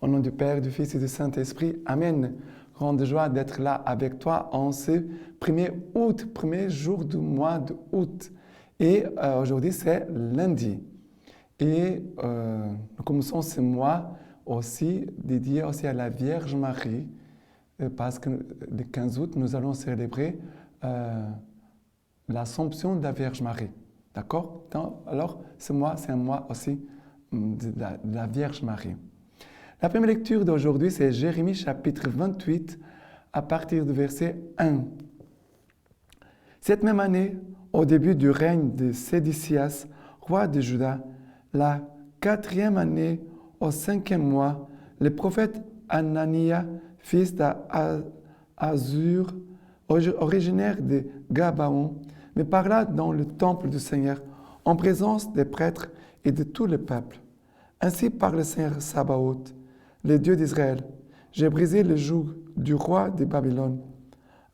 Au nom du Père, du Fils et du Saint-Esprit. Amen. Grande joie d'être là avec toi en ce 1er août, premier jour du mois d'août. Et aujourd'hui, c'est lundi. Et nous commençons ce mois aussi dédié aussi à la Vierge Marie, parce que le 15 août, nous allons célébrer l'Assomption de la Vierge Marie. D'accord? Alors, ce mois, c'est un mois aussi de la Vierge Marie. La première lecture d'aujourd'hui, c'est Jérémie chapitre 28, à partir du verset 1. Cette même année, au début du règne de Sédécias, roi de Juda, la 4e année, au 5e mois, le prophète Anania, fils d'Azur, originaire de Gabaon, me parla dans le temple du Seigneur, en présence des prêtres et de tout le peuple. Ainsi parle le Seigneur Sabaoth, le Dieu d'Israël. J'ai brisé le joug du roi de Babylone.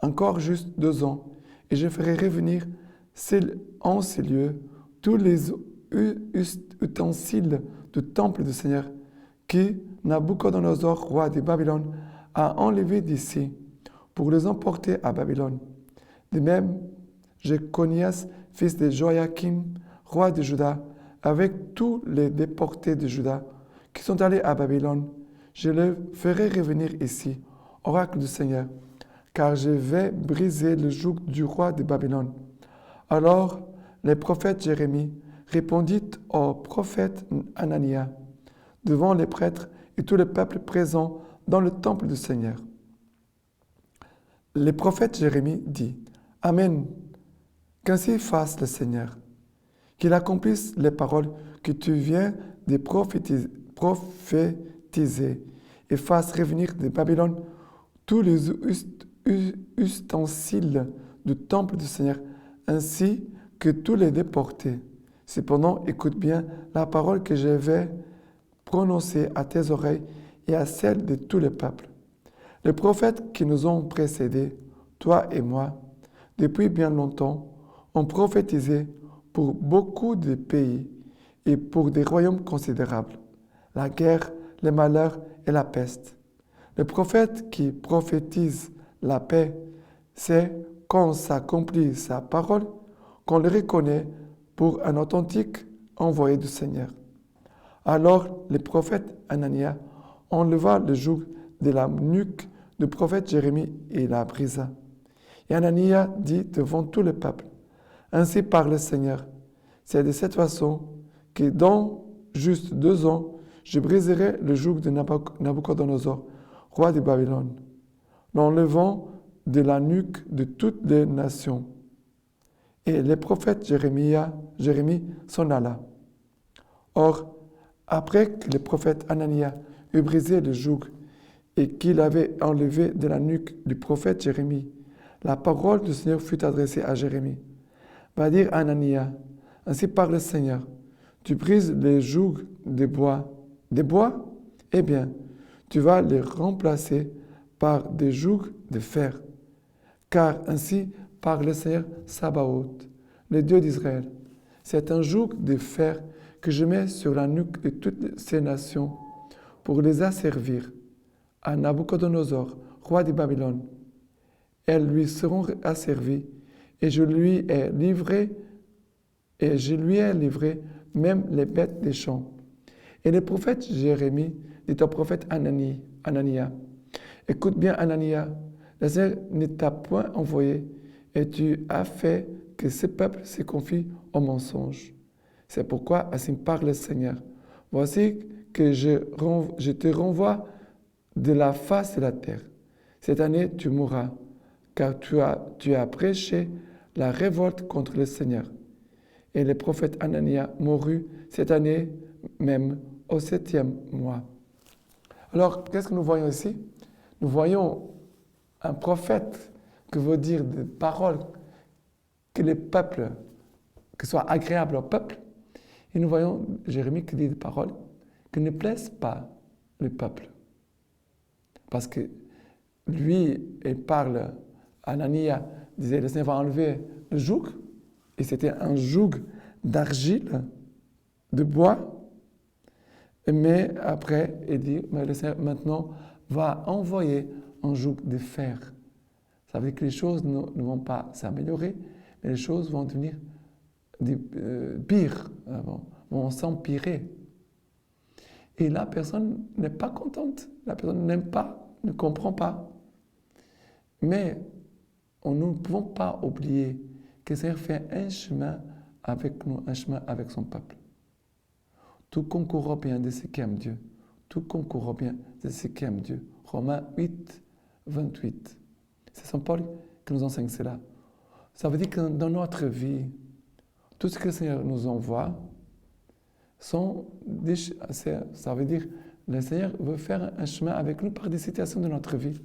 Encore juste 2 ans, et je ferai revenir en ces lieux tous les ustensiles du temple du Seigneur que Nabuchodonosor, roi de Babylone, a enlevés d'ici pour les emporter à Babylone. De même, Jéconias, fils de Joachim, roi de Juda, avec tous les déportés de Juda qui sont allés à Babylone, je les ferai revenir ici, oracle du Seigneur, car je vais briser le joug du roi de Babylone. Alors le prophète Jérémie répondit au prophète Anania devant les prêtres et tout le peuple présent dans le temple du Seigneur. Le prophète Jérémie dit, « Amen, qu'ainsi fasse le Seigneur, qu'il accomplisse les paroles que tu viens de prophétiser et fasse revenir de Babylone tous les ustensiles du temple du Seigneur, ainsi que tous les déportés. Cependant, écoute bien la parole que je vais prononcer à tes oreilles et à celles de tout le peuple. Les prophètes qui nous ont précédés, toi et moi, depuis bien longtemps, ont prophétisé pour beaucoup de pays et pour des royaumes considérables, la guerre, les malheurs et la peste. Le prophète qui prophétise la paix, c'est quand s'accomplit sa parole, qu'on le reconnaît pour un authentique envoyé du Seigneur. Alors le prophète Anania enleva le joug de la nuque du prophète Jérémie et la brisa. Et Anania dit devant tout le peuple, « Ainsi parle le Seigneur, c'est de cette façon que dans juste 2 ans, je briserai le joug de Nabuchodonosor, roi de Babylone, l'enlevant de la nuque de toutes les nations. » Et le prophète Jérémie s'en alla. Or, après que le prophète Anania eut brisé le joug et qu'il avait enlevé de la nuque du prophète Jérémie, la parole du Seigneur fut adressée à Jérémie. Va dire à Anania, ainsi parle le Seigneur, tu brises les jougs de bois. Des bois? Eh bien, tu vas les remplacer par des jougs de fer. Car ainsi parle le Seigneur Sabaoth, le Dieu d'Israël. C'est un joug de fer que je mets sur la nuque de toutes ces nations pour les asservir à Nabuchodonosor, roi de Babylone. Elles lui seront asservies et je lui ai livré même les bêtes des champs. Et le prophète Jérémie dit au prophète Anania, écoute bien Anania, le Seigneur ne t'a point envoyé et tu as fait que ce peuple se confie au mensonge. C'est pourquoi ainsi parle le Seigneur. Voici que je te renvoie de la face de la terre. Cette année tu mourras, car tu as prêché la révolte contre le Seigneur. Et le prophète Anania mourut cette année même au 7e mois. Alors, qu'est-ce que nous voyons ici? Nous voyons un prophète qui veut dire des paroles que le peuple, que soit agréable au peuple. Et nous voyons Jérémie qui dit des paroles qui ne plaisent pas le peuple. Parce que lui, il parle, Anania disait, le Seigneur va enlever le joug, et c'était un joug d'argile, de bois, Mais après, il dit, mais le Seigneur maintenant va envoyer un joug de fer. Ça veut dire que les choses ne vont pas s'améliorer, mais les choses vont devenir pires, vont s'empirer. Et la personne n'est pas contente, la personne n'aime pas, ne comprend pas. Mais nous ne pouvons pas oublier que le Seigneur fait un chemin avec nous, un chemin avec son peuple. Tout concourt au bien de ceux qui aiment Dieu. Tout concourt au bien de ceux qui aiment Dieu. Romains 8, 28. C'est Saint Paul qui nous enseigne cela. Ça veut dire que dans notre vie, tout ce que le Seigneur nous envoie, ça veut dire que le Seigneur veut faire un chemin avec nous par des situations de notre vie.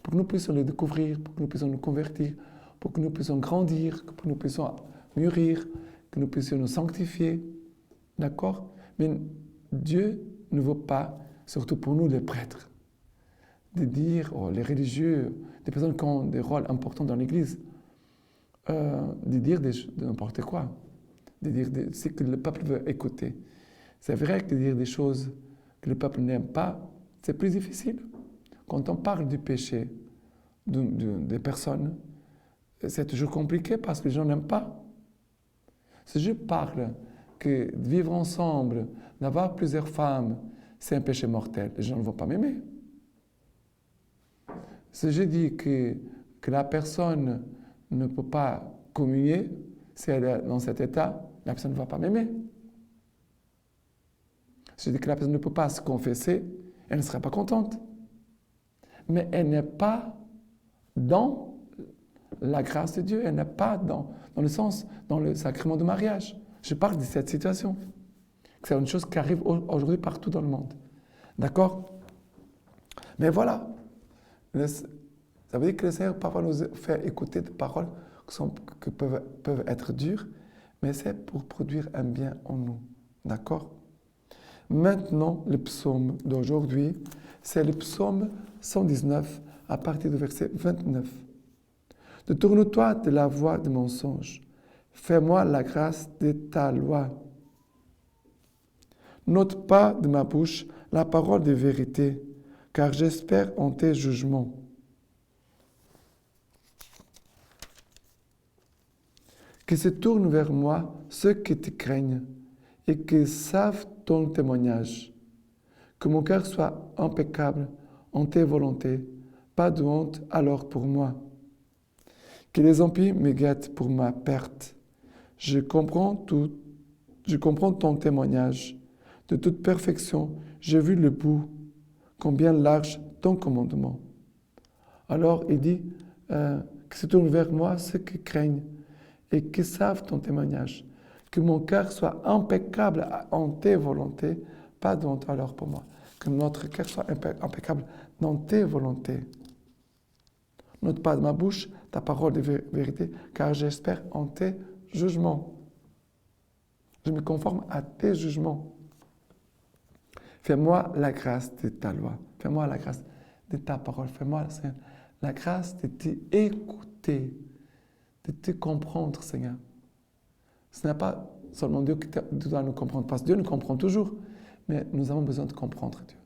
Pour que nous puissions le découvrir, pour que nous puissions nous convertir, pour que nous puissions grandir, pour que nous puissions mûrir, que nous puissions nous sanctifier. D'accord? Mais Dieu ne veut pas, surtout pour nous les prêtres, de dire, les religieux, des personnes qui ont des rôles importants dans l'Église, de dire de n'importe quoi, de dire ce que le peuple veut écouter. C'est vrai que de dire des choses que le peuple n'aime pas, c'est plus difficile. Quand on parle du péché des personnes, c'est toujours compliqué parce que les gens n'aiment pas. Si je parle que vivre ensemble, d'avoir plusieurs femmes, c'est un péché mortel, les gens ne vont pas m'aimer. Si je dis que la personne ne peut pas communier, si elle est dans cet état, la personne ne va pas m'aimer. Si je dis que la personne ne peut pas se confesser, elle ne sera pas contente. Mais elle n'est pas dans la grâce de Dieu, elle n'est pas dans le sacrement de mariage. Je parle de cette situation. C'est une chose qui arrive aujourd'hui partout dans le monde. D'accord? Mais voilà. Ça veut dire que le Seigneur parfois nous fait écouter des paroles qui peuvent être dures, mais c'est pour produire un bien en nous. D'accord? Maintenant, le psaume d'aujourd'hui, c'est le psaume 119 à partir du verset 29. Détourne-toi de la voie du mensonge. Fais-moi la grâce de ta loi. N'ôte pas de ma bouche la parole de vérité, car j'espère en tes jugements. Que se tournent vers moi ceux qui te craignent et qui savent ton témoignage. Que mon cœur soit impeccable en tes volontés, pas de honte alors pour moi. Que les impies me guettent pour ma perte. Je comprends ton témoignage. De toute perfection, j'ai vu le bout, combien large ton commandement. Alors il dit que se tournent vers moi ceux qui craignent et qui savent ton témoignage. Que mon cœur soit impeccable en tes volontés, pas de honte alors pour moi. Que notre cœur soit impeccable dans tes volontés. N'ôte pas de ma bouche ta parole de vérité, car j'espère en tes jugements. Je me conforme à tes jugements. Fais-moi la grâce de ta loi. Fais-moi la grâce de ta parole. Fais-moi, Seigneur, la grâce de t'écouter, de te comprendre, Seigneur. Ce n'est pas seulement Dieu qui doit nous comprendre, parce que Dieu nous comprend toujours, mais nous avons besoin de comprendre Dieu.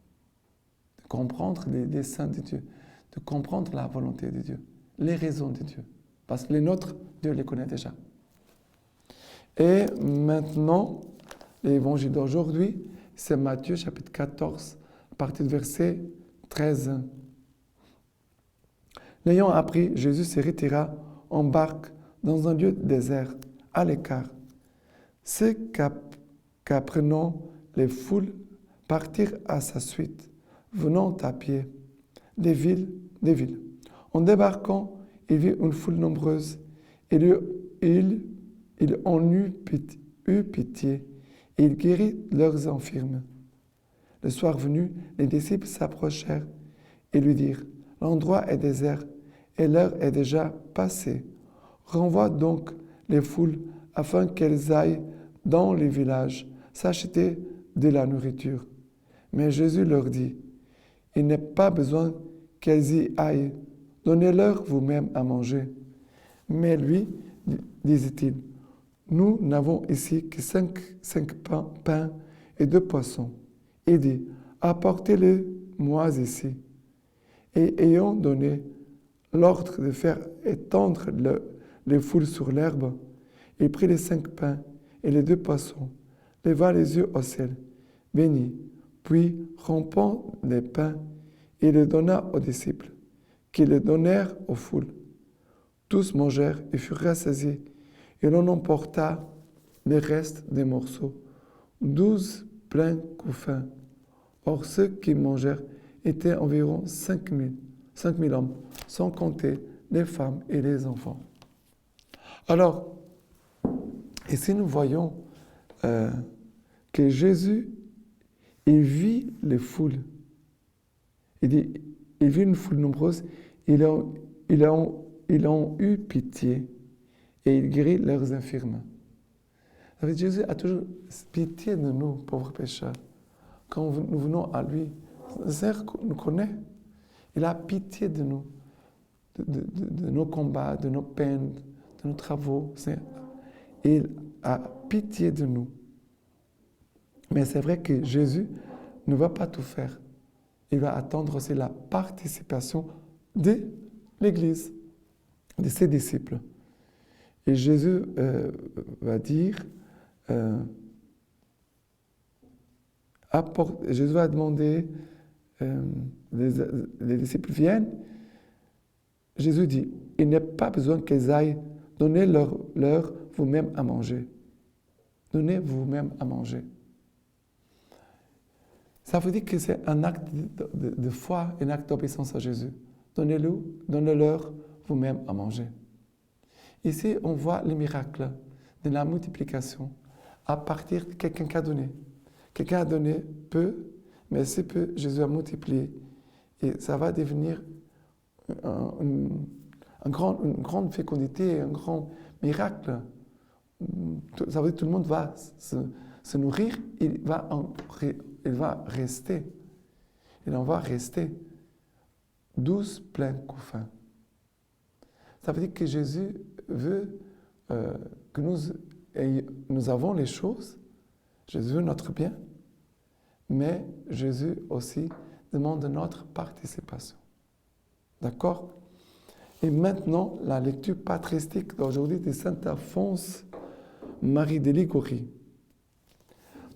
De comprendre les desseins de Dieu, de comprendre la volonté de Dieu, les raisons de Dieu. Parce que les nôtres, Dieu les connaît déjà. Et maintenant, l'évangile d'aujourd'hui, c'est Matthieu chapitre 14, à partir du verset 13. L'ayant appris, Jésus se retira en barque dans un lieu désert, à l'écart. C'est qu'apprenant les foules partirent à sa suite, venant à pied, des villes. En débarquant, il vit une foule nombreuse, et il en eut pitié, et il guérit leurs infirmes. Le soir venu, les disciples s'approchèrent et lui dirent, « L'endroit est désert, et l'heure est déjà passée. Renvoie donc les foules afin qu'elles aillent dans les villages s'acheter de la nourriture. » Mais Jésus leur dit, « Il n'est pas besoin qu'elles y aillent. Donnez-leur vous-même à manger. » Mais lui, disait-il, « Nous n'avons ici que cinq pains et 2 poissons. Il dit, apportez-les-moi ici. Et ayant donné l'ordre de faire étendre les foules sur l'herbe, il prit les 5 pains et les 2 poissons, leva les yeux au ciel, bénit, puis rompant les pains, il les donna aux disciples, qui les donnèrent aux foules. Tous mangèrent et furent rassasiés, et l'on emporta les restes des morceaux, 12 pleins couffins. Or ceux qui mangèrent étaient environ 5 000 hommes, sans compter les femmes et les enfants. Alors, ici nous voyons que Jésus, il vit les foules. Il dit, il vit une foule nombreuse, ils ont eu pitié et il guérit leurs infirmes. Jésus a toujours pitié de nous, pauvres pécheurs. Quand nous venons à lui, le Seigneur nous connaît. Il a pitié de nous, de nos combats, de nos peines, de nos travaux. Il a pitié de nous. Mais c'est vrai que Jésus ne va pas tout faire. Il va attendre aussi la participation de l'Église, de ses disciples. Et Jésus va dire, Jésus va demander, les disciples viennent, Jésus dit, il n'est pas besoin qu'ils aillent, donnez-leur vous-même à manger. Donnez vous-même à manger. Ça veut dire que c'est un acte de foi, un acte d'obéissance à Jésus. Donnez-leur vous-même à manger. Ici, on voit le miracle de la multiplication à partir de quelqu'un qui a donné. Quelqu'un a donné peu, mais c'est peu, Jésus a multiplié. Et ça va devenir une grande fécondité, un grand miracle. Ça veut dire que tout le monde va se nourrir, il va rester. Il en va rester 12 pleins couffins. Ça veut dire que Jésus veut que nous avons les choses. Jésus veut notre bien. Mais Jésus aussi demande notre participation. D'accord? Et maintenant, la lecture patristique d'aujourd'hui de Saint Alphonse, Marie de Liguori.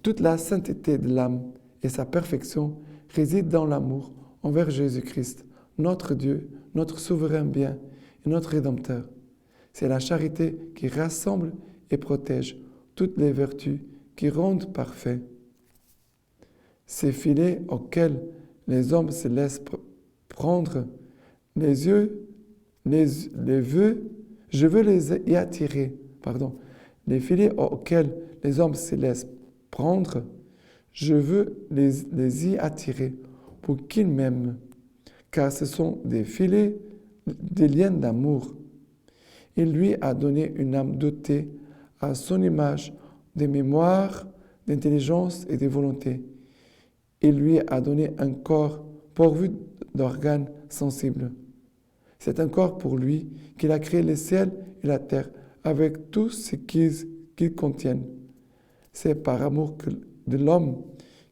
Toute la sainteté de l'âme et sa perfection résident dans l'amour envers Jésus-Christ, notre Dieu, notre souverain bien et notre Rédempteur. C'est la charité qui rassemble et protège toutes les vertus qui rendent parfaits. Ces filets auxquels les hommes se laissent prendre, je veux les y attirer, les filets auxquels les hommes se laissent prendre, je veux les y attirer pour qu'ils m'aiment, car ce sont des filets, des liens d'amour. Il lui a donné une âme dotée à son image de mémoire, d'intelligence et de volonté. Il lui a donné un corps pourvu d'organes sensibles. C'est un corps pour lui qu'il a créé le ciel et la terre avec tout ce qu'ils contiennent. C'est par amour de l'homme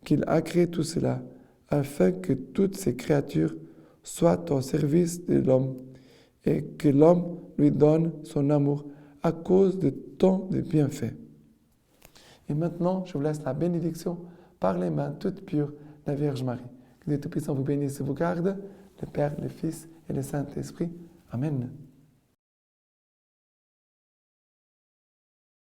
qu'il a créé tout cela, afin que toutes ces créatures soient au service de l'homme et que l'homme lui donne son amour à cause de tant de bienfaits. Et maintenant, je vous laisse la bénédiction par les mains toutes pures de la Vierge Marie. Que Dieu Tout-Puissant vous bénisse et vous garde, le Père, le Fils et le Saint-Esprit. Amen.